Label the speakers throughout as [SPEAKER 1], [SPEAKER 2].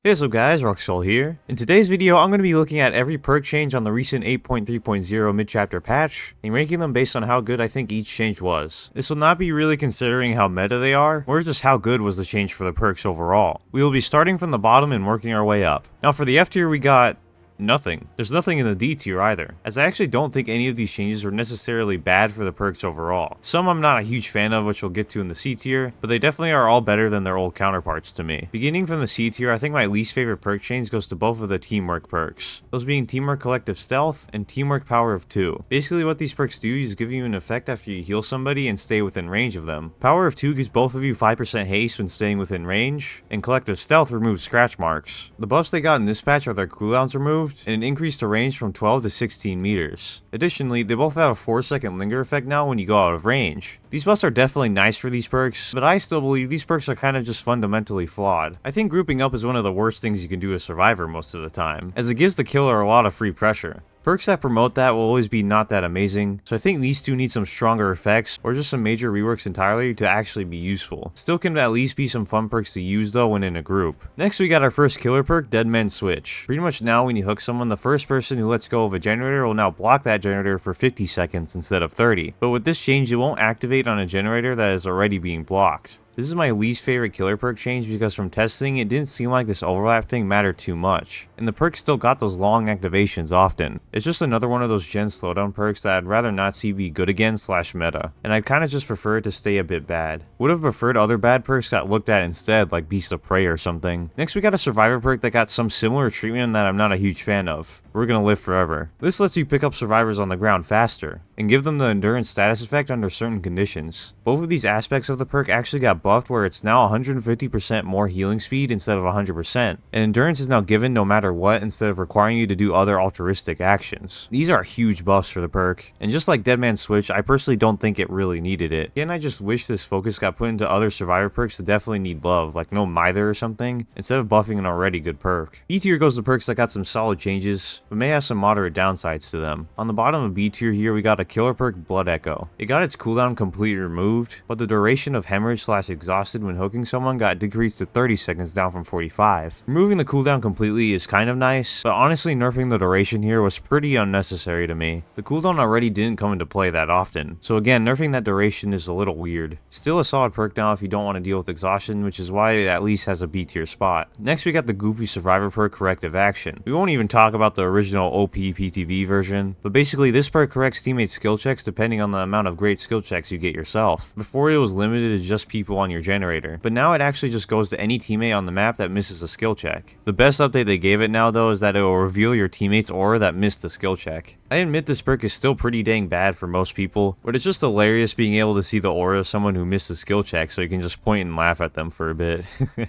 [SPEAKER 1] Hey, what's up guys, Roxol here. In today's video, I'm going to be looking at every perk change on the recent 8.3.0 mid-chapter patch, and ranking them based on how good I think each change was. This will not be really considering how meta they are, or just how good was the change for the perks overall. We will be starting from the bottom and working our way up. Now for the F tier we got nothing. There's nothing in the D tier either, as I actually don't think any of these changes were necessarily bad for the perks overall. Some I'm not a huge fan of, which we'll get to in the C tier, but they definitely are all better than their old counterparts to me. Beginning from the C tier, I think my least favorite perk change goes to both of the teamwork perks. Those being Teamwork Collective Stealth and Teamwork Power of 2. Basically what these perks do is give you an effect after you heal somebody and stay within range of them. Power of 2 gives both of you 5% haste when staying within range, and Collective Stealth removes scratch marks. The buffs they got in this patch are their cooldowns removed, and an increase to range from 12 to 16 meters. Additionally, they both have a 4-second linger effect now when you go out of range. These buffs are definitely nice for these perks, but I still believe these perks are kind of just fundamentally flawed. I think grouping up is one of the worst things you can do as Survivor most of the time, as it gives the killer a lot of free pressure. Perks that promote that will always be not that amazing, so I think these two need some stronger effects or just some major reworks entirely to actually be useful. Still can at least be some fun perks to use though when in a group. Next we got our first killer perk, Dead Man Switch. Pretty much now when you hook someone, the first person who lets go of a generator will now block that generator for 50 seconds instead of 30. But with this change it won't activate on a generator that is already being blocked. This is my least favorite killer perk change because from testing, it didn't seem like this overlap thing mattered too much, and the perk still got those long activations often. It's just another one of those gen slowdown perks that I'd rather not see be good again / meta, and I'd kinda just prefer it to stay a bit bad. Would have preferred other bad perks got looked at instead, like Beast of Prey or something. Next we got a survivor perk that got some similar treatment that I'm not a huge fan of. We're gonna live forever. This lets you pick up survivors on the ground faster, and give them the endurance status effect under certain conditions. Both of these aspects of the perk actually got buffed where it's now 150% more healing speed instead of 100%, and endurance is now given no matter what instead of requiring you to do other altruistic actions. These are huge buffs for the perk, and just like Dead Man Switch, I personally don't think it really needed it. Again, I just wish this focus got put into other survivor perks that definitely need love, like no Mither or something, instead of buffing an already good perk. B tier goes to perks that got some solid changes, but may have some moderate downsides to them. On the bottom of B tier here we got a killer perk, Blood Echo. It got its cooldown completely removed, but the duration of hemorrhage / exhausted when hooking someone got decreased to 30 seconds down from 45. Removing the cooldown completely is kind of nice, but honestly nerfing the duration here was pretty unnecessary to me. The cooldown already didn't come into play that often, so again nerfing that duration is a little weird. Still a solid perk now if you don't want to deal with exhaustion, which is why it at least has a B tier spot. Next we got the goofy survivor perk, Corrective Action. We won't even talk about the original OP PTV version, but basically this perk corrects teammates' skill checks depending on the amount of great skill checks you get yourself. Before it was limited to just people on your generator, but now it actually just goes to any teammate on the map that misses a skill check. The best update they gave it now though is that it will reveal your teammate's aura that missed the skill check. I admit this perk is still pretty dang bad for most people, but it's just hilarious being able to see the aura of someone who missed a skill check so you can just point and laugh at them for a bit.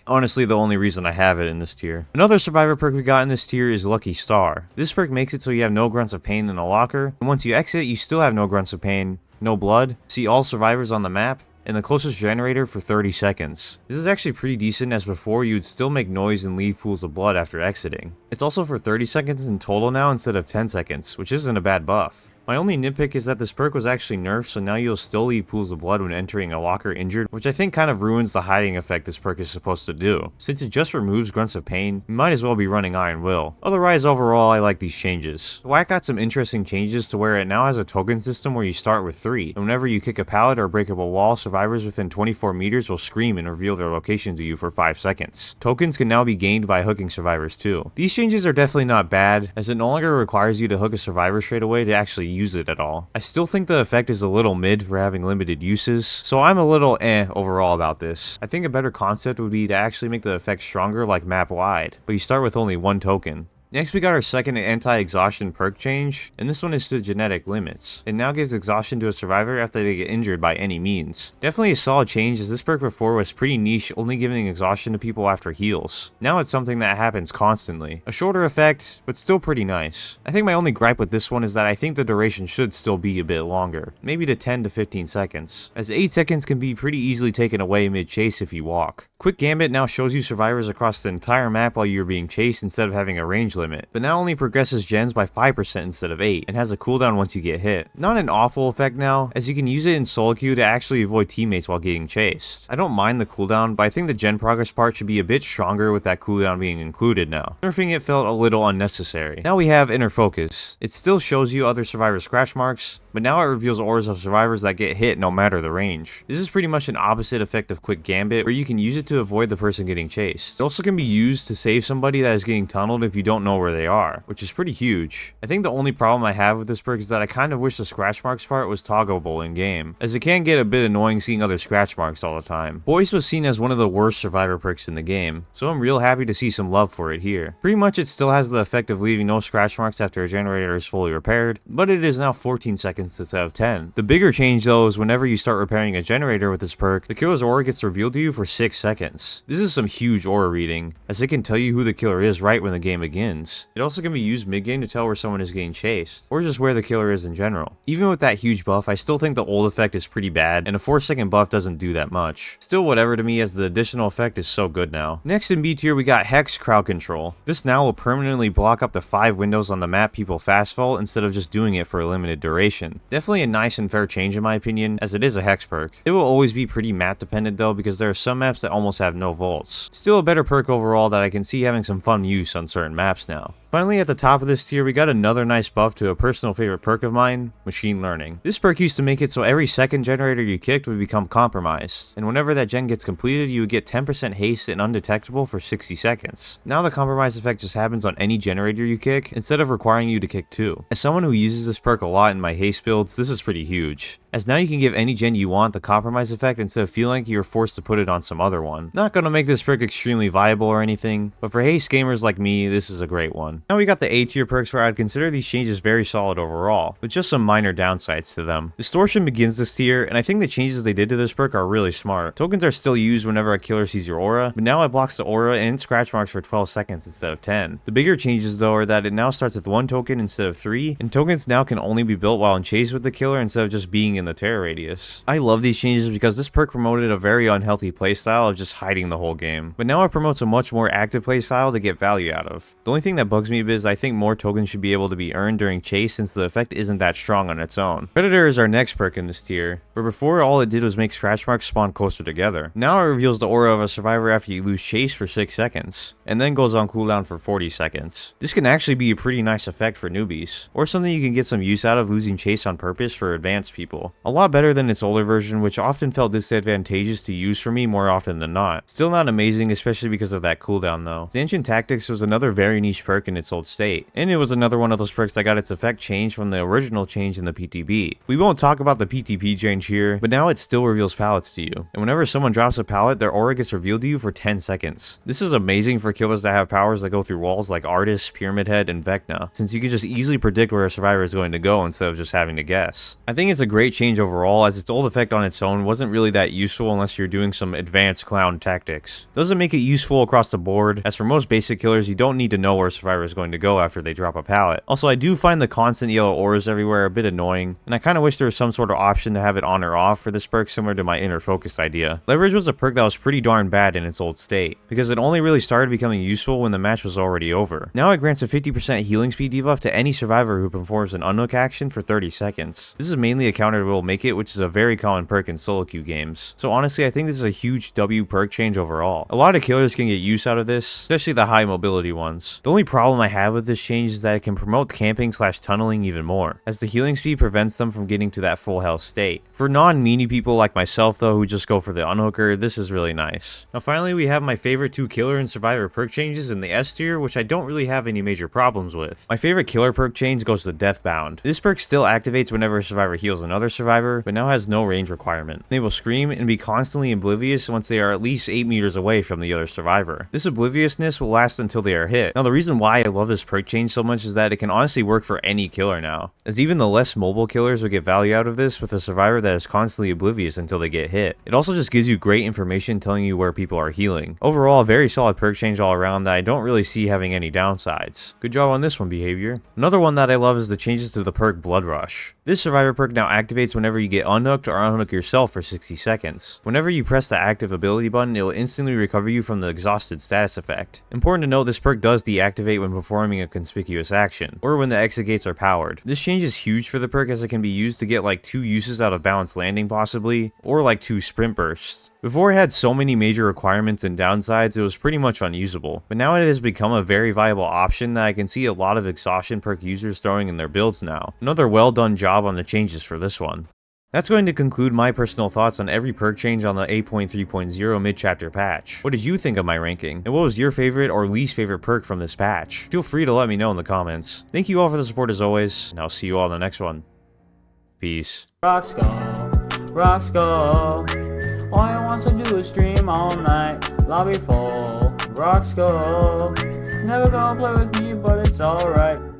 [SPEAKER 1] Honestly the only reason I have it in this tier. Another survivor perk we got in this tier is Lucky Star. This perk makes it so you have no grunts of pain in a locker, and once you exit you still have no grunts of pain, no blood, see all survivors on the map, and the closest generator for 30 seconds. This is actually pretty decent as before you would still make noise and leave pools of blood after exiting. It's also for 30 seconds in total now instead of 10 seconds, which isn't a bad buff. My only nitpick is that this perk was actually nerfed, so now you'll still leave pools of blood when entering a locker injured, which I think kind of ruins the hiding effect this perk is supposed to do. Since it just removes grunts of pain, you might as well be running Iron Will. Otherwise, overall, I like these changes. The whack got some interesting changes to where it now has a token system where you start with 3, and whenever you kick a pallet or break up a wall, survivors within 24 meters will scream and reveal their location to you for 5 seconds. Tokens can now be gained by hooking survivors too. These changes are definitely not bad, as it no longer requires you to hook a survivor straight away to actually use it at all. I still think the effect is a little mid for having limited uses, so I'm a little overall about this. I think a better concept would be to actually make the effect stronger like map wide, but you start with only 1 token. Next we got our second anti-exhaustion perk change, and this one is to genetic limits. It now gives exhaustion to a survivor after they get injured by any means. Definitely a solid change, as this perk before was pretty niche, only giving exhaustion to people after heals. Now it's something that happens constantly. A shorter effect, but still pretty nice. I think my only gripe with this one is that I think the duration should still be a bit longer, maybe to 10 to 15 seconds, as 8 seconds can be pretty easily taken away mid-chase if you walk. Quick Gambit now shows you survivors across the entire map while you're being chased instead of having a range limit, but now only progresses gens by 5% instead of 8, and has a cooldown once you get hit. Not an awful effect now, as you can use it in solo queue to actually avoid teammates while getting chased. I don't mind the cooldown, but I think the gen progress part should be a bit stronger with that cooldown being included now. Nerfing it felt a little unnecessary. Now we have Inner Focus. It still shows you other survivors' scratch marks, but now it reveals auras of survivors that get hit no matter the range. This is pretty much an opposite effect of Quick Gambit, where you can use it to avoid the person getting chased. It also can be used to save somebody that is getting tunneled if you don't know where they are, which is pretty huge. I think the only problem I have with this perk is that I kind of wish the scratch marks part was toggleable in game, as it can get a bit annoying seeing other scratch marks all the time. Voice was seen as one of the worst survivor perks in the game, so I'm real happy to see some love for it here. Pretty much it still has the effect of leaving no scratch marks after a generator is fully repaired, but it is now 14 seconds instead of 10. The bigger change though is whenever you start repairing a generator with this perk, the killer's aura gets revealed to you for 6 seconds. This is some huge aura reading, as it can tell you who the killer is right when the game begins. It also can be used mid-game to tell where someone is getting chased, or just where the killer is in general. Even with that huge buff, I still think the old effect is pretty bad, and a 4-second buff doesn't do that much. Still whatever to me, as the additional effect is so good now. Next in B tier we got Hex Crowd Control. This now will permanently block up to 5 windows on the map people fast fall instead of just doing it for a limited duration. Definitely a nice and fair change in my opinion, as it is a Hex perk. It will always be pretty map dependent though, because there are some maps that almost have no vaults. Still a better perk overall that I can see having some fun use on certain maps now. Finally, at the top of this tier, we got another nice buff to a personal favorite perk of mine, Machine Learning. This perk used to make it so every second generator you kicked would become compromised, and whenever that gen gets completed, you would get 10% haste and undetectable for 60 seconds. Now the compromise effect just happens on any generator you kick, instead of requiring you to kick 2. As someone who uses this perk a lot in my haste builds, this is pretty huge, as now you can give any gen you want the compromise effect instead of feeling like you're forced to put it on some other one. Not gonna make this perk extremely viable or anything, but for haste gamers like me, this is a great one. Now we got the A tier perks, where I'd consider these changes very solid overall, with just some minor downsides to them. Distortion begins this tier, and I think the changes they did to this perk are really smart. Tokens are still used whenever a killer sees your aura, but now it blocks the aura and scratch marks for 12 seconds instead of 10. The bigger changes though are that it now starts with 1 token instead of 3, and tokens now can only be built while in chase with the killer instead of just being in the terror radius. I love these changes because this perk promoted a very unhealthy playstyle of just hiding the whole game, but now it promotes a much more active playstyle to get value out of. The only thing that bugs me a bit is I think more tokens should be able to be earned during chase, since the effect isn't that strong on its own. Predator is our next perk in this tier, where before all it did was make scratch marks spawn closer together. Now it reveals the aura of a survivor after you lose chase for 6 seconds, and then goes on cooldown for 40 seconds. This can actually be a pretty nice effect for newbies, or something you can get some use out of losing chase on purpose for advanced people. A lot better than its older version, which often felt disadvantageous to use for me more often than not. Still not amazing, especially because of that cooldown though. Stanchion Tactics was another very niche perk in its old state, and it was another one of those perks that got its effect changed from the original change in the PTB. We won't talk about the PTP change here, but now it still reveals pallets to you, and whenever someone drops a pallet, their aura gets revealed to you for 10 seconds. This is amazing for killers that have powers that go through walls like Artist, Pyramid Head, and Vecna, since you can just easily predict where a survivor is going to go instead of just having to guess. I think it's a great change overall, as its old effect on its own wasn't really that useful unless you're doing some advanced clown tactics. Doesn't make it useful across the board, as for most basic killers you don't need to know where a survivor is going to go after they drop a pallet. Also, I do find the constant yellow auras everywhere a bit annoying, and I kind of wish there was some sort of option to have it on or off for this perk, similar to my Inner Focus idea. Leverage was a perk that was pretty darn bad in its old state, because it only really started becoming useful when the match was already over. Now it grants a 50% healing speed debuff to any survivor who performs an unhook action for 30 seconds. This is mainly a counter to Will Make It, which is a very common perk in solo queue games. So honestly, I think this is a huge W perk change overall. A lot of killers can get use out of this, especially the high mobility ones. The only problem I have with this change is that it can promote camping / tunneling even more, as the healing speed prevents them from getting to that full health state. For non-meanie people like myself though, who just go for the unhooker, this is really nice. Now finally, we have my favorite 2 killer and survivor perk changes in the S tier, which I don't really have any major problems with. My favorite killer perk change goes to Deathbound. This perk still activates whenever a survivor heals another survivor, but now has no range requirement. They will scream and be constantly oblivious once they are at least 8 meters away from the other survivor. This obliviousness will last until they are hit. Now the reason why I love this perk change so much is that it can honestly work for any killer now, as even the less mobile killers will get value out of this with a survivor that is constantly oblivious until they get hit. It also just gives you great information telling you where people are healing. Overall, a very solid perk change all around that I don't really see having any downsides. Good job on this one, Behavior. Another one that I love is the changes to the perk Blood Rush. This survivor perk now activates whenever you get unhooked or unhook yourself for 60 seconds. Whenever you press the active ability button, it will instantly recover you from the exhausted status effect. Important to note, this perk does deactivate when performing a conspicuous action, or when the exit gates are powered. This change is huge for the perk as it can be used to get like 2 uses out of balanced landing possibly, or like 2 sprint bursts. Before it had so many major requirements and downsides, it was pretty much unusable, but now it has become a very viable option that I can see a lot of exhaustion perk users throwing in their builds now. Another well done job on the changes for this one. That's going to conclude my personal thoughts on every perk change on the 8.3.0 mid-chapter patch. What did you think of my ranking? And what was your favorite or least favorite perk from this patch? Feel free to let me know in the comments. Thank you all for the support as always, and I'll see you all in the next one. Peace.
[SPEAKER 2] Rock skull. All I want to do is stream all night. Lobby full, rock skull. Never gonna play with me, but it's alright.